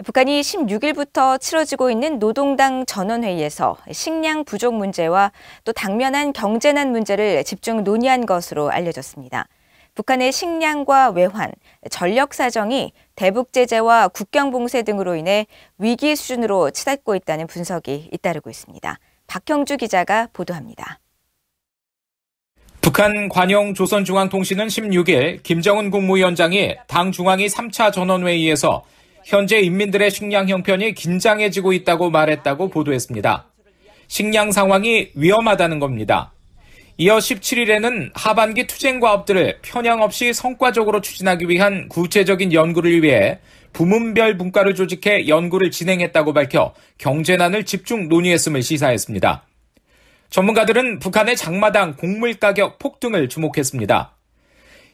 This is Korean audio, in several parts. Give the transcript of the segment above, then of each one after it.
북한이 16일부터 치러지고 있는 노동당 전원회의에서 식량 부족 문제와 또 당면한 경제난 문제를 집중 논의한 것으로 알려졌습니다. 북한의 식량과 외환, 전력 사정이 대북 제재와 국경 봉쇄 등으로 인해 위기 수준으로 치닫고 있다는 분석이 잇따르고 있습니다. 박형주 기자가 보도합니다. 북한 관영 조선중앙통신은 16일 김정은 국무위원장이 당 중앙위 3차 전원회의에서 현재 인민들의 식량 형편이 긴장해지고 있다고 말했다고 보도했습니다. 식량 상황이 위험하다는 겁니다. 이어 17일에는 하반기 투쟁과업들을 편향 없이 성과적으로 추진하기 위한 구체적인 연구를 위해 부문별 분과를 조직해 연구를 진행했다고 밝혀 경제난을 집중 논의했음을 시사했습니다. 전문가들은 북한의 장마당 곡물 가격 폭등을 주목했습니다.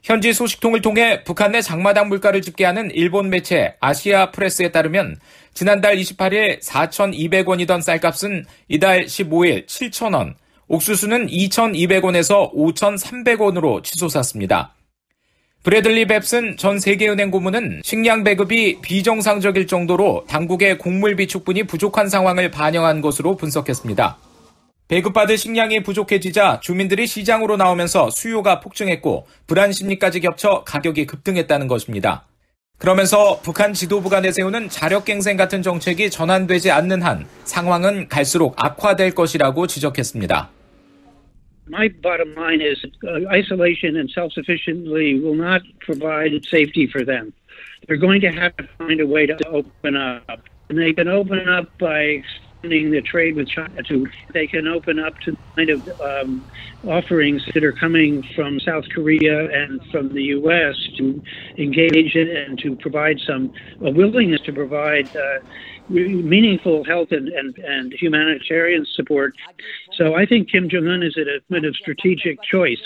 현지 소식통을 통해 북한 내 장마당 물가를 집계하는 일본 매체 아시아 프레스에 따르면 지난달 28일 4,200원이던 쌀값은 이달 15일 7,000원, 옥수수는 2,200원에서 5,300원으로 치솟았습니다. 브래들리 뱁슨 전 세계은행 고문은 식량 배급이 비정상적일 정도로 당국의 곡물 비축분이 부족한 상황을 반영한 것으로 분석했습니다. 배급받을 식량이 부족해지자 주민들이 시장으로 나오면서 수요가 폭증했고 불안 심리까지 겹쳐 가격이 급등했다는 것입니다. 그러면서 북한 지도부가 내세우는 자력갱생 같은 정책이 전환되지 않는 한 상황은 갈수록 악화될 것이라고 지적했습니다. My bottom line is isolation and self-sufficiency will not provide safety for them. They're going to have to find a way to open up. And they can open up by expanding the trade with China. They can open up to kind of offerings that are coming from South Korea and from the U.S. to engage in and to provide a willingness to provide meaningful health and humanitarian support. So I think Kim Jong-un is at a point of strategic choice.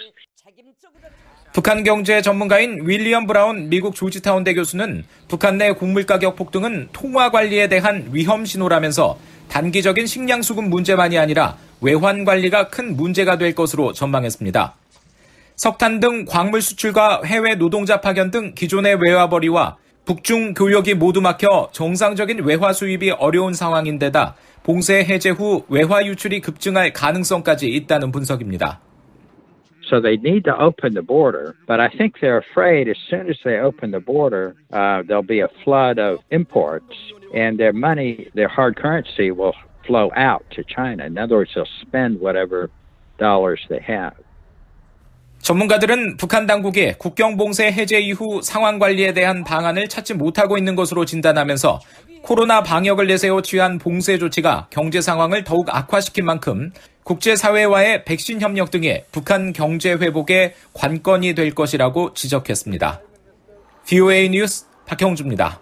북한 경제 전문가인 윌리엄 브라운 미국 조지타운대 교수는 북한 내 곡물 가격 폭등은 통화 관리에 대한 위험 신호라면서 단기적인 식량 수급 문제만이 아니라 외환 관리가 큰 문제가 될 것으로 전망했습니다. 석탄 등 광물 수출과 해외 노동자 파견 등 기존의 외화벌이와 북중 교역이 모두 막혀 정상적인 외화 수입이 어려운 상황인데다 봉쇄 해제 후 외화 유출이 급증할 가능성까지 있다는 분석입니다. So they need to open the border, but I think they're afraid as soon as they open the border, there'll be a flood of imports and their money, their hard currency will flow out to China. In other words, they'll spend whatever dollars they have. 전문가들은 북한 당국이 국경 봉쇄 해제 이후 상황 관리에 대한 방안을 찾지 못하고 있는 것으로 진단하면서 코로나 방역을 내세워 취한 봉쇄 조치가 경제 상황을 더욱 악화시킨 만큼 국제사회와의 백신 협력 등이 북한 경제 회복의 관건이 될 것이라고 지적했습니다. VOA 뉴스 박형주입니다.